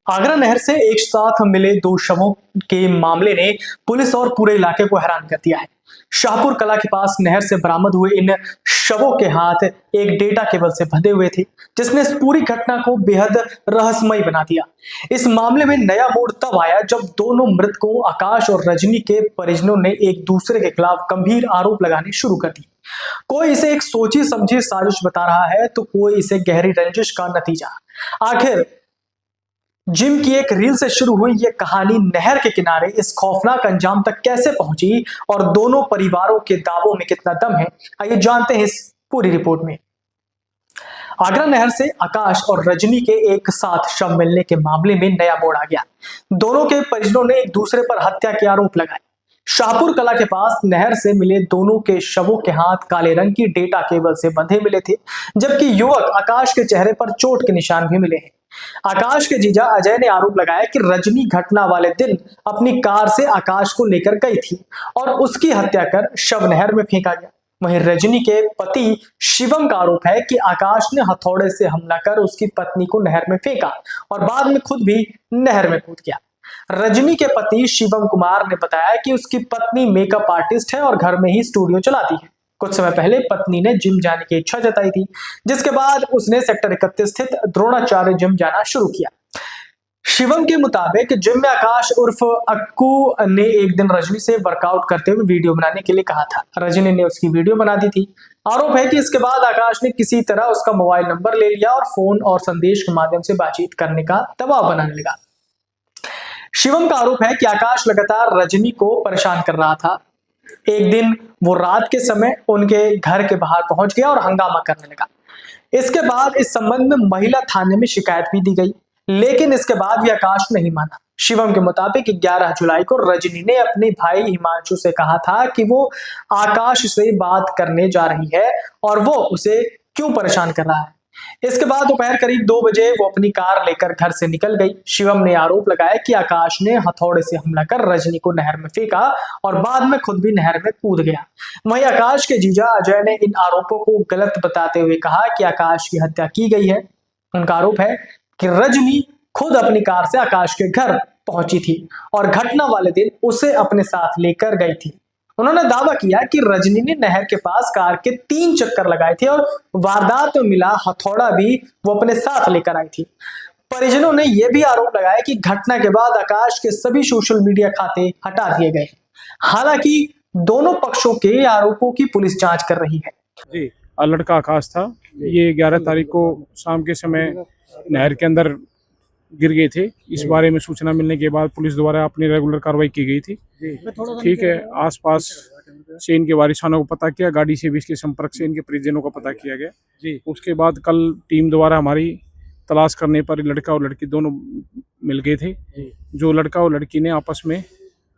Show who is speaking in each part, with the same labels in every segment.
Speaker 1: आगरा नहर से एक साथ मिले दो शवों के मामले ने पुलिस और पूरे इलाके को हैरान कर दिया है। शाहपुर कला के पास नहर से बरामद हुए इन शवों के हाथ एक डेटा केबल से बंधे हुए थे, जिसने इस पूरी घटना को बेहद रहस्यमय बना दिया। इस मामले में नया मोड़ तब आया जब दोनों मृतकों आकाश और रजनी के परिजनों ने एक दूसरे के खिलाफ गंभीर आरोप लगाने शुरू कर दिए। कोई इसे एक सोची समझी साजिश बता रहा है तो कोई इसे गहरी रंजिश का नतीजा। आखिर जिम की एक रील से शुरू हुई ये कहानी नहर के किनारे इस खौफनाक अंजाम तक कैसे पहुंची और दोनों परिवारों के दावों में कितना दम है, आइए जानते हैं इस पूरी रिपोर्ट में। आगरा नहर से आकाश और रजनी के एक साथ शव मिलने के मामले में नया मोड़ आ गया। दोनों के परिजनों ने एक दूसरे पर हत्या के आरोप लगाए। शाहपुर कला के पास नहर से मिले दोनों के शवों के हाथ काले रंग की डेटा केबल से बंधे मिले थे, जबकि युवक आकाश के चेहरे पर चोट के निशान भी मिले हैं। आकाश के जीजा अजय ने आरोप लगाया कि रजनी घटना वाले दिन अपनी कार से आकाश को लेकर गई थी और उसकी हत्या कर शव नहर में फेंका गया। वहीं रजनी के पति शिवम का आरोप है कि आकाश ने हथौड़े से हमला कर उसकी पत्नी को नहर में फेंका और बाद में खुद भी नहर में कूद गया। रजनी के पति शिवम कुमार ने बताया कि उसकी पत्नी मेकअप आर्टिस्ट है और घर में ही स्टूडियो चलाती है। कुछ समय पहले पत्नी ने जिम जाने की इच्छा जताई थी, जिसके बाद उसने सेक्टर 31 स्थित द्रोणाचार्य जिम जाना शुरू किया। शिवम के मुताबिक जिम में आकाश उर्फ अक्कू ने एक दिन रजनी से वर्कआउट करते हुए वीडियो बनाने के लिए कहा था। रजनी ने उसकी वीडियो बना दी थी। आरोप है कि इसके बाद आकाश ने किसी तरह उसका मोबाइल नंबर ले लिया और फोन और संदेश के माध्यम से बातचीत करने का दबाव बनाने लगा। शिवम का आरोप है कि आकाश लगातार रजनी को परेशान कर रहा था। एक दिन वो रात के समय उनके घर के बाहर पहुंच गया और हंगामा करने लगा। इसके बाद इस संबंध में महिला थाने में शिकायत भी दी गई, लेकिन इसके बाद भी आकाश नहीं माना। शिवम के मुताबिक 11 जुलाई को रजनी ने अपने भाई हिमांशु से कहा था कि वो आकाश से बात करने जा रही है और वो उसे क्यों परेशान कर रहा है। इसके बाद दोपहर करीब 2 बजे वो अपनी कार लेकर घर से निकल गई। शिवम ने आरोप लगाया कि आकाश ने हथौड़े से हमला कर रजनी को नहर में फेंका और बाद में खुद भी नहर में कूद गया। वहीं आकाश के जीजा अजय ने इन आरोपों को गलत बताते हुए कहा कि आकाश की हत्या की गई है। उनका आरोप है कि रजनी खुद अपनी कार से आकाश के घर पहुंची थी और घटना वाले दिन उसे अपने साथ लेकर गई थी। उन्होंने दावा किया कि रजनी ने नहर के पास कार के 3 चक्कर लगाए थे और वारदात में मिला हथौड़ा भी वो अपने साथ लेकर आई थी। परिजनों ने यह भी आरोप लगाया कि घटना के बाद आकाश के सभी सोशल मीडिया खाते हटा दिए गए। हालांकि दोनों पक्षों के आरोपों की पुलिस जांच कर रही है।
Speaker 2: जी, लड़का आकाश था। ये 11 तारीख को शाम के समय नहर के अंदर गिर गए थे। इस बारे में सूचना मिलने के बाद पुलिस द्वारा अपनी रेगुलर कार्रवाई की गई थी। ठीक है, आसपास से इनके वारिसानों को पता किया, गाड़ी से भी इसके संपर्क से इनके परिजनों को पता किया गया। उसके बाद कल टीम द्वारा हमारी तलाश करने पर लड़का और लड़की दोनों मिल गए थे। जो लड़का और लड़की ने आपस में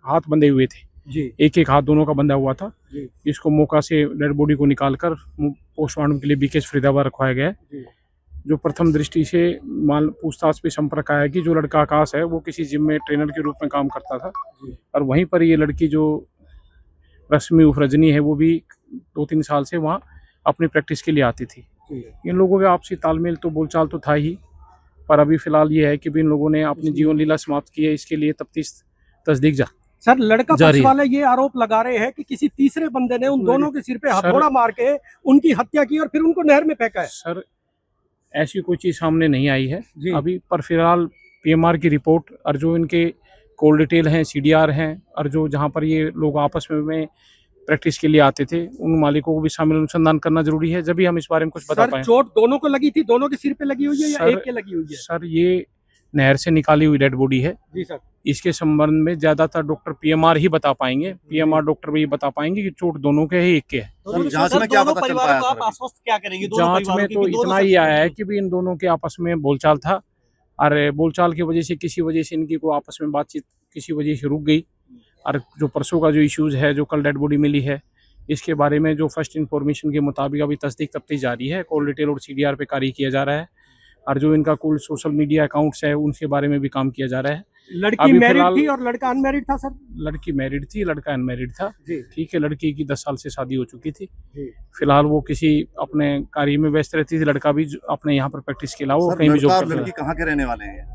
Speaker 2: हाथ बंधे हुए थे, एक हाथ दोनों का बंधा हुआ था। इसको मौका से डेड बॉडी को निकालकर पोस्टमार्टम के लिए बीकेएस फरीदाबाद रखवाया गया है। जो प्रथम दृष्टि से पूछताछ पे संपर्क आया कि जो लड़का आकाश है वो किसी जिम में ट्रेनर के रूप में काम करता था और वहीं पर ये लड़की जो रश्मि उर्फ रजनी है वो भी 2-3 साल से वहाँ अपनी प्रैक्टिस के लिए आती थी। इन लोगों के आपसी तालमेल तो बोलचाल तो था ही, पर अभी फिलहाल ये है कि इन लोगों ने अपनी जीवन लीला समाप्त की है। इसके लिए तफ्तीश तस्दीक
Speaker 3: सर, लड़का पक्ष वाले ये आरोप लगा रहे हैं कि किसी तीसरे बंदे ने उन दोनों के सिर पे हथौड़ा मार के उनकी हत्या की और फिर उनको नहर में फेंका है।
Speaker 2: सर, ऐसी कोई चीज़ सामने नहीं आई है अभी, पर फिलहाल पीएमआर की रिपोर्ट और जो इनके कॉल डिटेल हैं, सीडीआर हैं और जो जहां पर ये लोग आपस में प्रैक्टिस के लिए आते थे उन मालिकों को भी शामिल अनुसंधान करना जरूरी है, जब भी हम इस बारे में कुछ बता पाएं।
Speaker 3: चोट दोनों को लगी थी? दोनों के सिर पे लगी हुई है या एक के लगी हुई है?
Speaker 2: सर, ये नहर से निकाली हुई डेड बॉडी है।
Speaker 3: जी सर।
Speaker 2: इसके संबंध में ज्यादातर डॉक्टर पीएमआर ही बता पाएंगे। पीएमआर डॉक्टर भी बता पाएंगे कि चोट दोनों के है, एक के है।
Speaker 4: जांच में क्या पता चल पाया? आप आश्वस्त क्या करेंगे?
Speaker 2: जांच में तो इतना ही आया है कि भी इन दोनों के आपस में बोलचाल था और बोलचाल की वजह से किसी वजह से इनकी को आपस में बातचीत किसी वजह से रुक गई और जो परसों का जो इश्यूज है, जो कल डेड बॉडी मिली है, इसके बारे में जो फर्स्ट इन्फॉर्मेशन के मुताबिक अभी तस्दीक तफ्तीश जारी है। कॉल डिटेल और सीडीआर पे कार्य किया जा रहा है और जो इनका कुल सोशल मीडिया अकाउंट्स है उनके बारे में भी काम किया जा रहा है।
Speaker 3: लड़की मैरिड थी और लड़का अनमैरिड था सर?
Speaker 2: लड़की मैरिड थी, लड़का अनमैरिड था। ठीक है, लड़की की 10 साल से शादी हो चुकी थी। फिलहाल वो किसी अपने कार्य में व्यस्त रहती थी। लड़का भी अपने यहाँ पर प्रैक्टिस के अलावा कहीं भी जॉब करता था।
Speaker 4: लड़की कहाँ के रहने वाले हैं?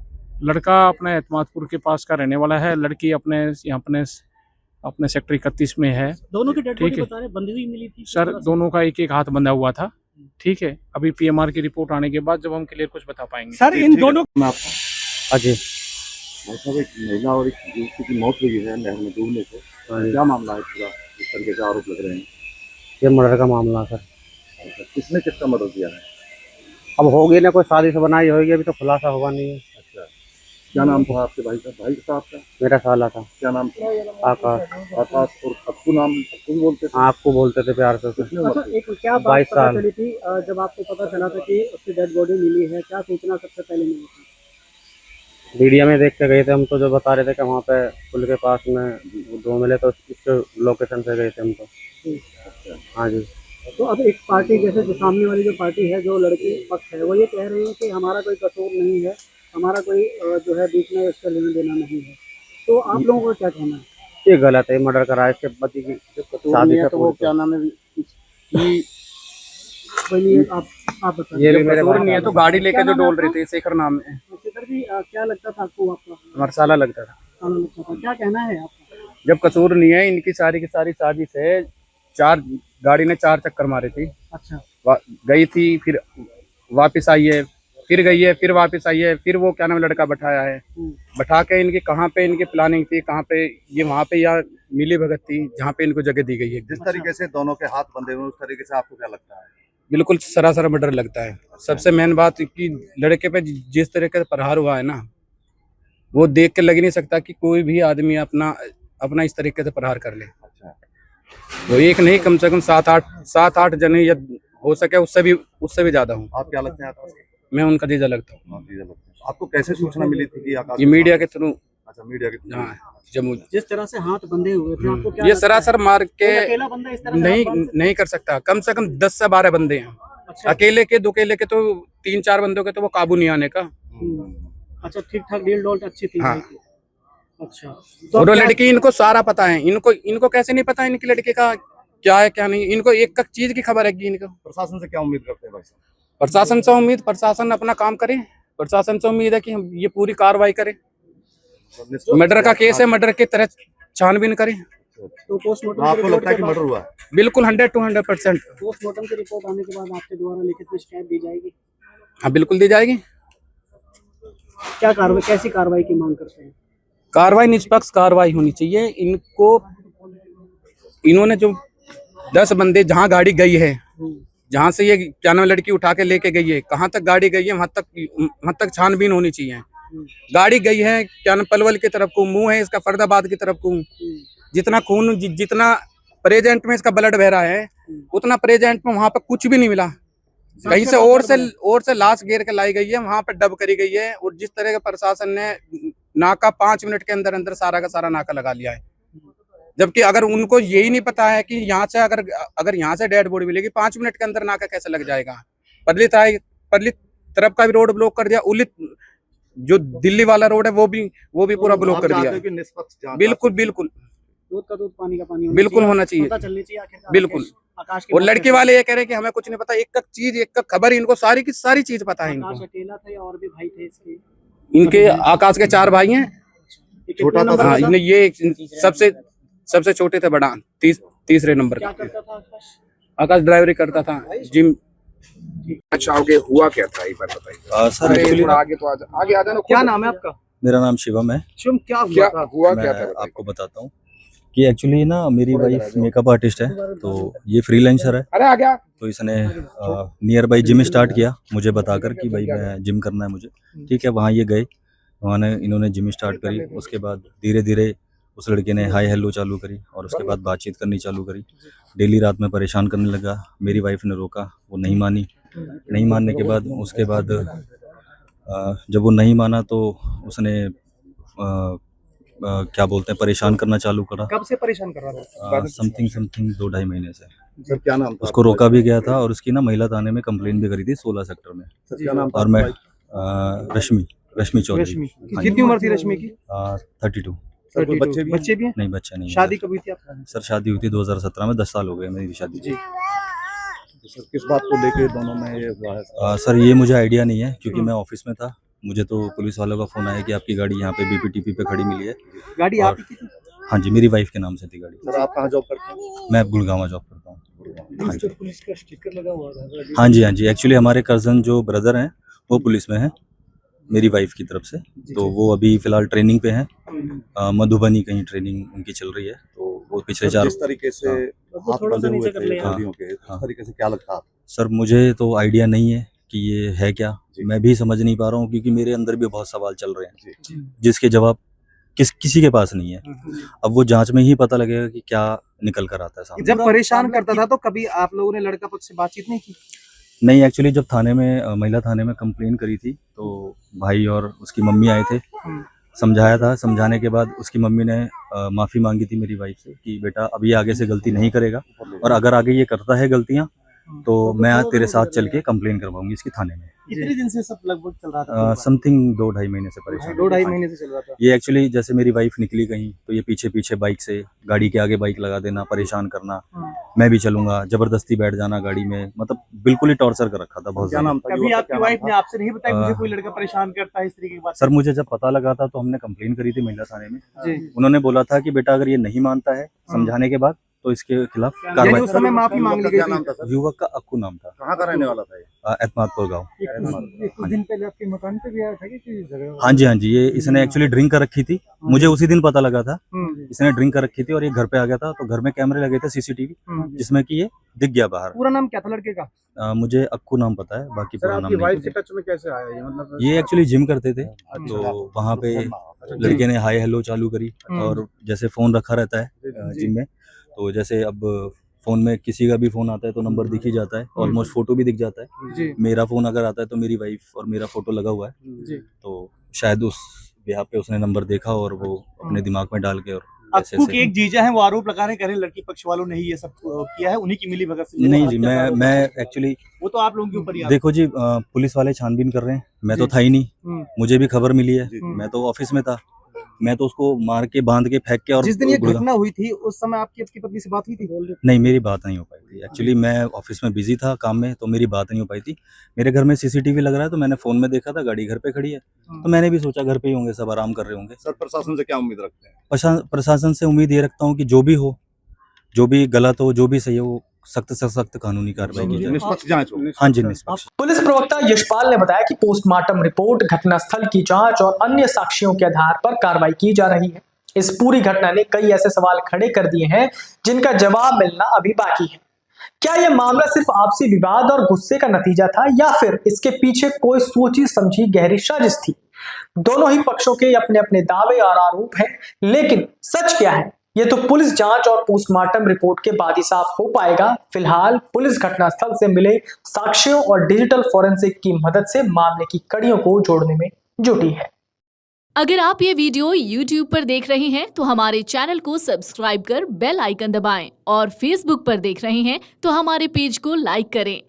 Speaker 2: लड़का अपने एतमादपुर के पास का रहने वाला है, लड़की अपने यहाँ अपने सेक्टर 31 में है।
Speaker 4: दोनों की डेड
Speaker 2: ठीक
Speaker 4: बॉडी
Speaker 2: है
Speaker 4: बता रहे बंधी हुई मिली थी
Speaker 2: सर, दोनों का एक एक हाथ बंधा हुआ था। ठीक है, अभी पीएमआर की रिपोर्ट आने के बाद जब हम क्लियर कुछ बता पाएंगे।
Speaker 3: सर इन दोनों
Speaker 5: अजय
Speaker 6: साहब, एक महिला और एक युवती की मौत हुई है नहर में डूबने से। क्या मामला है पूरा, जिस तरीके से आरोप लग रहे हैं?
Speaker 5: ये मर्डर का मामला सर।
Speaker 6: किसने किसका मर्डर किया है?
Speaker 5: अब होगी ना, कोई शादी से बनाई होगी, अभी तो खुलासा हुआ नहीं है।
Speaker 6: अच्छा, क्या नाम था आपके भाई साहब का?
Speaker 5: मेरा साला था
Speaker 6: क्या नाम था?
Speaker 5: आकाश।
Speaker 6: आकाश। और अप्पू नाम अप्पू बोलते थे?
Speaker 5: आपको बोलते थे प्यार से उसे।
Speaker 6: कितनी उम्र थी?
Speaker 4: एक क्या
Speaker 5: 22
Speaker 4: बात पता
Speaker 5: साल।
Speaker 4: चली थी जब आपको पता चला था कि उसकी डेड बॉडी मिली है, क्या सूचना सबसे पहले मिली थी?
Speaker 5: मीडिया में देख के गए थे हम, तो जो बता रहे थे कि वहाँ पे पुल के पास में वो दो मिले, तो इस लोकेशन से गए थे हम तो। हाँ जी।
Speaker 4: तो अब एक पार्टी जैसे जो सामने वाली जो पार्टी है, जो लड़की पक्ष है, वो ये कह रही है कि हमारा कोई कसूर नहीं है, हमारा कोई जो है बीच में इसका लेना देना नहीं है। तो आप लोगों को क्या कहना है?
Speaker 5: ये गलत है, मर्डर करा है इसके पति की शादी से।
Speaker 6: तो वो क्या नाम है?
Speaker 4: आप बताइए।
Speaker 5: ये भी मेरे भाई
Speaker 7: नहीं है, तो गाड़ी लेके जो डोल रहे थे, शेखर नाम है,
Speaker 4: शेखर जी, क्या लगता था आपको? आपका
Speaker 5: हमारा साला लगता था।
Speaker 4: साला लगता था, क्या कहना है आपका?
Speaker 7: जब कसूर नहीं है, इनकी सारी की सारी साजिश है। गाड़ी ने 4 चक्कर मारे थी,
Speaker 4: अच्छा,
Speaker 7: गई थी, फिर वापस आई है, फिर गई है, फिर वापस आई है, फिर वो क्या नाम लड़का बैठाया है। बैठा के इनकी कहाँ पे इनकी प्लानिंग थी, कहाँ पे ये वहाँ पे या मिली भगत थी जहाँ पे इनको जगह दी गई है।
Speaker 6: जिस तरीके से दोनों के हाथ बंधे हुए, उस तरीके से आपको क्या लगता है?
Speaker 7: बिल्कुल सरासर मर्डर लगता है। सबसे मेन बात कि लड़के पे जिस तरीके से प्रहार हुआ है ना, वो देख के लग नहीं सकता कि कोई भी आदमी अपना इस तरीके से प्रहार कर ले।
Speaker 6: अच्छा,
Speaker 7: वो एक नहीं, कम से कम 7-8 जने या हो सके उससे भी ज्यादा हूँ।
Speaker 6: आप क्या लगते हैं आकाश के?
Speaker 7: मैं उनका जीजा लगता हूँ।
Speaker 6: आप जीजा लगते हैं। आपको कैसे सूचना मिली थी कि आकाश?
Speaker 7: ये मीडिया के थ्रू।
Speaker 6: अच्छा, मीडिया के थ्रू।
Speaker 7: हाँ, जम्मू।
Speaker 4: जिस तरह से हाथ बंधे हुए थे, आपको क्या
Speaker 7: ये
Speaker 4: लगता है?
Speaker 7: सरासर मार के
Speaker 4: कोई अकेला बंदा इस तरह से हाथ बांध सकता
Speaker 7: नहीं कर सकता। कम से कम 10 से 12 बंदे हैं।
Speaker 4: अच्छा।
Speaker 7: अकेले के 2 अकेले के तो 3-4 बंदों के तो वो काबू नहीं आने का।
Speaker 4: अच्छा, ठीक ठाक डील डोल अच्छी थी
Speaker 7: हाँ।
Speaker 4: भाई की। अच्छा,
Speaker 7: और वो
Speaker 4: क्या-
Speaker 7: लड़की, इनको सारा पता है। इनको कैसे नहीं पता इनकी लड़के का क्या है क्या नहीं। इनको एक चीज की खबर है कि इनको
Speaker 6: प्रशासन से क्या उम्मीद करते हैं भाई साहब?
Speaker 7: प्रशासन अपना काम करे। प्रशासन से उम्मीद है कि हम ये पूरी कार्रवाई करे।
Speaker 6: तो
Speaker 7: मर्डर का केस है, मर्डर की तरह छानबीन करे।
Speaker 4: तो पोस्टमार्टम
Speaker 6: आपको लगता है कि मर्डर हुआ है?
Speaker 7: बिल्कुल 100-200%।
Speaker 4: पोस्टमार्टम की रिपोर्ट आने के बाद आपके द्वारा लिखित में शिकायत दी जाएगी?
Speaker 7: हाँ, बिल्कुल दी जाएगी।
Speaker 4: क्या कार्रवाई, कैसी कार्रवाई की मांग करते हैं?
Speaker 7: कार्रवाई निष्पक्ष कार्रवाई होनी चाहिए। इन्होंने जो 10 बंदे, जहाँ गाड़ी गई है, जहाँ से ये क्या नाम लड़की उठा के लेके गई है, कहाँ तक गाड़ी गई है, वहां तक छानबीन होनी चाहिए। गाड़ी गई है क्या नाम पलवल की तरफ को, मुंह है इसका फरीदाबाद की तरफ को। जितना खून, जितना प्रेजेंट में इसका ब्लड बह रहा है, उतना प्रेजेंट में वहां पे कुछ भी नहीं मिला। कहीं से और से लाश घेर के लाई गई है, वहां पे डब करी गई है। और जिस तरह के प्रशासन ने नाका 5 मिनट के अंदर अंदर सारा का सारा नाका लगा लिया है, जबकि अगर उनको यही नहीं पता है कि यहाँ से अगर यहाँ से डेड बॉडी मिलेगी, 5 मिनट के अंदर नाका कैसे लग जाएगा। पदली तरफ का भी रोड ब्लॉक कर दिया, उलित जो दिल्ली वाला रोड है वो भी पूरा ब्लॉक कर दिया।
Speaker 6: कि निष्पक्ष जांच?
Speaker 7: बिल्कुल
Speaker 4: दूध का दूध, पानी का पानी
Speaker 7: बिल्कुल होना चाहिए।
Speaker 4: पता चलनी चाहिए आखिरकार
Speaker 7: बिल्कुल।
Speaker 4: आकाश के
Speaker 7: और
Speaker 4: बारे
Speaker 7: लड़के
Speaker 4: में।
Speaker 7: वाले ये कह रहे हैं कि हमें कुछ नहीं पता। एक खबर इनको सारी की सारी चीज पता है।
Speaker 4: आकाश
Speaker 7: इनको
Speaker 4: अकेला था या और भी भाई थे इसके?
Speaker 7: इनके आकाश के 4 भाई हैं।
Speaker 4: ये
Speaker 6: छोटा
Speaker 4: कितने
Speaker 6: था?
Speaker 4: नंबर
Speaker 7: हाँ,
Speaker 4: का था?
Speaker 7: ये सबसे छोटे थे, बड़ा तीसरे नंबर
Speaker 4: क्या
Speaker 7: का।
Speaker 4: करता था आकाश?
Speaker 7: आकाश ड्राइवरी करता था, जिम।
Speaker 8: अच्छा, आगे हुआ क्या था एक बार बताइए।
Speaker 9: सर एक्चुअली
Speaker 8: आगे तो आगे आ जाना।
Speaker 4: क्या नाम है आपका?
Speaker 9: मेरा नाम शिवम है।
Speaker 4: शिवम, क्या
Speaker 8: क्या
Speaker 4: हुआ था?
Speaker 8: हुआ
Speaker 9: मैं
Speaker 8: क्या था?
Speaker 9: आपको बताता हूँ कि एक्चुअली ना मेरी वाइफ मेकअप आर्टिस्ट है, तो ये फ्रीलांसर है।
Speaker 8: अरे आ गया।
Speaker 9: तो इसने नियर बाई जिम स्टार्ट किया मुझे बताकर कि भाई मैं जिम करना है मुझे। ठीक है, वहाँ ये गए, वहाँ इन्होंने जिम स्टार्ट करी। उसके बाद धीरे धीरे उस लड़के ने हाय हेलो चालू करी और उसके बाद बातचीत करनी चालू करी। डेली रात में परेशान करने लगा। मेरी वाइफ ने रोका, वो नहीं मानी। नहीं मानने के बाद उसके बाद जब वो नहीं माना तो उसने क्या बोलते हैं परेशान करना चालू करा।
Speaker 8: कब से परेशान कर रहा था?
Speaker 9: समथिंग 2-2.5 महीने से।
Speaker 6: सर क्या नाम था?
Speaker 9: उसको रोका भी गया था और उसकी ना महिला थाने में कंप्लेन भी करी थी 16 सेक्टर में।
Speaker 6: सर क्या नाम था?
Speaker 9: और मैं रश्मि चौधरी।
Speaker 8: रश्मि,
Speaker 9: हाँ
Speaker 8: कितनी
Speaker 9: जी।
Speaker 8: उम्र थी रश्मि की?
Speaker 9: 32।
Speaker 6: सर कोई बच्चे भी हैं?
Speaker 8: बच्चे भी हैं?
Speaker 9: नहीं, बच्चा नहीं है
Speaker 8: शादी
Speaker 9: सर।
Speaker 8: कब हुई थी आपकी?
Speaker 9: सर शादी हुई थी 2017 में। 10 साल हो गए मेरी शादी जी।
Speaker 6: तो सर किस बात को लेके दोनों में ये हुआ है?
Speaker 9: सर ये मुझे आइडिया नहीं है क्योंकि मैं ऑफिस में था। मुझे तो पुलिस वालों का फ़ोन आया कि आपकी गाड़ी यहाँ पे बीपीटीपी पे खड़ी मिली है।
Speaker 4: गाड़ी
Speaker 9: और-
Speaker 4: आप ही की थी?
Speaker 9: हाँ जी, मेरी वाइफ के नाम से थी गाड़ी।
Speaker 6: सर आप कहाँ जॉब करते हैं?
Speaker 9: मैं गुड़गांव जॉब करता हूँ। हाँ जी,
Speaker 3: पुलिस का स्टिकर लगा हुआ था।
Speaker 9: हाँ जी, हाँ जी। एक्चुअली हमारे कज़न जो ब्रदर हैं वो पुलिस में हैं मेरी वाइफ की तरफ से, तो वो अभी फ़िलहाल ट्रेनिंग पे हैं। मधुबनी कहीं ट्रेनिंग उनकी चल रही है, तो वो पिछले
Speaker 6: सर,
Speaker 9: 4
Speaker 6: जिस तरीके से
Speaker 9: हाँ।
Speaker 6: हाथ बंधे हुए थे
Speaker 9: हाँ।
Speaker 6: गाड़ियों के,
Speaker 9: हाँ।
Speaker 6: उस तरीके से क्या लगता है आपको?
Speaker 9: सर मुझे तो आइडिया नहीं है कि ये है क्या,
Speaker 6: जी।
Speaker 9: मैं भी समझ नहीं पा रहा हूँ क्योंकि मेरे अंदर भी बहुत सवाल चल रहे हैं
Speaker 6: जी।
Speaker 9: जिसके जवाब किसी के पास नहीं है। अब वो जांच में ही पता लगेगा कि क्या निकल कर आता है सामने।
Speaker 4: जब परेशान करता था तो कभी आप लोगों ने लड़का पक्ष से बातचीत नहीं की?
Speaker 9: नहीं, एक्चुअली जब थाने में महिला थाने में कंप्लेन करी थी तो भाई और उसकी मम्मी आए थे, समझाया था। समझाने के बाद उसकी मम्मी ने माफ़ी मांगी थी मेरी वाइफ से कि बेटा अब ये आगे से गलती नहीं करेगा, और अगर आगे ये करता है गलतियाँ तो मैं आज तेरे साथ चल के कंप्लेन करवाऊंगी इसकी थाने में।
Speaker 4: कितने दिन से सब लगभग चल रहा था?
Speaker 9: समथिंग 2-2.5 महीने से परेशान।
Speaker 4: 2-2.5 महीने से चल रहा था।
Speaker 9: ये एक्चुअली जैसे मेरी वाइफ निकली कहीं तो ये पीछे पीछे बाइक से, गाड़ी के आगे बाइक लगा देना, परेशान करना, मैं भी चलूंगा, जबरदस्ती बैठ जाना गाड़ी में, मतलब बिल्कुल ही टॉर्चर कर रखा था बहुत
Speaker 6: क्या
Speaker 9: ज़्यादा।
Speaker 6: नाम था?
Speaker 4: कभी
Speaker 6: युवक का
Speaker 4: आपकी
Speaker 6: क्या नाम
Speaker 4: वाइफ
Speaker 6: था?
Speaker 4: ने आपसे नहीं बताया मुझे
Speaker 9: अ,
Speaker 4: कोई लड़का परेशान करता है इस तरीके की बात?
Speaker 9: सर मुझे जब पता लगा था तो हमने कंप्लेन करी थी महिला थाने में।
Speaker 4: जी।
Speaker 9: उन्होंने बोला था कि बेटा अगर ये नहीं मानता है समझाने के बाद तो इसके खिलाफ
Speaker 4: यानी
Speaker 9: कार्रवाई।
Speaker 4: उस समय माफी मांग ली
Speaker 6: युवक का
Speaker 4: गई
Speaker 6: क्या
Speaker 4: थी?
Speaker 6: नाम था सर?
Speaker 9: युवक का अक्कू नाम था,
Speaker 6: कहाँ का रहने वाला था ये?
Speaker 9: एतमादपुर गाँव।
Speaker 3: कुछ दिन पहले आपके मकान पे भी आया था कि झगड़ा?
Speaker 9: हाँ जी, हाँ जी। ये इसने एक्चुअली ड्रिंक कर रखी थी, मुझे उसी दिन पता लगा था। इसने ड्रिंक कर रखी थी और ये घर पे आ गया था, तो घर में कैमरे लगे थे सीसीटीवी, जिसमें कि ये दिख गया बाहर।
Speaker 4: पूरा नाम क्या था लड़के का?
Speaker 9: मुझे अक्कू नाम पता है, बाकी पूरा नाम नहीं पता।
Speaker 2: टच में कैसे आया ये, मतलब
Speaker 9: ये एक्चुअली जिम करते थे, तो वहाँ पे लड़के ने हाय हेलो चालू करी, और जैसे फ़ोन रखा रहता है जिम में, तो जैसे अब फ़ोन में किसी का भी फ़ोन आता है तो नंबर दिख ही जाता है, ऑलमोस्ट फ़ोटो भी दिख जाता है।
Speaker 4: जी।
Speaker 9: मेरा फ़ोन अगर आता है तो मेरी वाइफ और मेरा फ़ोटो लगा हुआ है,
Speaker 4: जी।
Speaker 9: तो शायद उस बिहाफ पे उसने नंबर देखा और वो अपने दिमाग में डाल के और ऐसे
Speaker 4: अक्कू के
Speaker 9: ऐसे।
Speaker 4: एक जीजा हैं, वो आरोप लगा रहे हैं, कह रहे हैं लड़की पक्ष वालों ने ही ये सब किया है, उन्हीं की मिली भगत से।
Speaker 9: नहीं जी, मैं एक्चुअली
Speaker 4: वो तो आप लोगों के ऊपर ही
Speaker 9: देखो जी, पुलिस वाले छानबीन कर रहे हैं, मैं तो
Speaker 4: जी।
Speaker 9: था ही नहीं,
Speaker 4: हम्म।
Speaker 9: मुझे भी खबर मिली है,
Speaker 6: जी।
Speaker 9: मैं तो ऑफिस में था, मैं तो उसको मार के बांध के फेंक के और
Speaker 4: जिस दिन ये
Speaker 9: गुड़गा-
Speaker 4: घटना हुई थी उस समय आपकी पत्नी से बात हुई थी?
Speaker 9: नहीं, मेरी बात नहीं हो पाई थी। एक्चुअली मैं ऑफिस में बिजी था काम में, तो मेरी बात नहीं हो पाई थी। मेरे घर में सीसीटीवी लग रहा है, तो मैंने फ़ोन में देखा था गाड़ी घर पे खड़ी है, तो मैंने भी सोचा घर पे ही होंगे, सब आराम कर रहे होंगे।
Speaker 6: सर प्रशासन से क्या उम्मीद रखते हैं?
Speaker 9: प्रशासन से उम्मीद ये रखता हूँ कि जो भी हो, जो भी गलत हो, जो भी सही हो, सख्त से सख्त कानूनी कार्रवाई की जाए।
Speaker 6: निष्पक्ष जांच हो।
Speaker 9: हाँ जी, निष्पक्ष।
Speaker 1: पुलिस प्रवक्ता यशपाल ने बताया कि पोस्टमार्टम रिपोर्ट, घटनास्थल की जांच और अन्य साक्ष्यों के आधार पर कार्रवाई की जा रही है। इस पूरी घटना ने कई ऐसे सवाल खड़े कर दिए हैं जिनका जवाब मिलना अभी बाकी है। क्या यह मामला सिर्फ आपसी विवाद और गुस्से का नतीजा था, या फिर इसके पीछे कोई सोची समझी गहरी साजिश थी? दोनों ही पक्षों के अपने अपने दावे और आरोप हैं, लेकिन सच क्या है ये तो पुलिस जांच और पोस्टमार्टम रिपोर्ट के बाद ही साफ हो पाएगा। फिलहाल पुलिस घटनास्थल से मिले साक्ष्यों और डिजिटल फोरेंसिक की मदद से मामले की कड़ियों को जोड़ने में जुटी है।
Speaker 10: अगर आप ये वीडियो YouTube पर देख रहे हैं तो हमारे चैनल को सब्सक्राइब कर बेल आइकन दबाएं, और Facebook पर देख रहे हैं तो हमारे पेज को लाइक करें।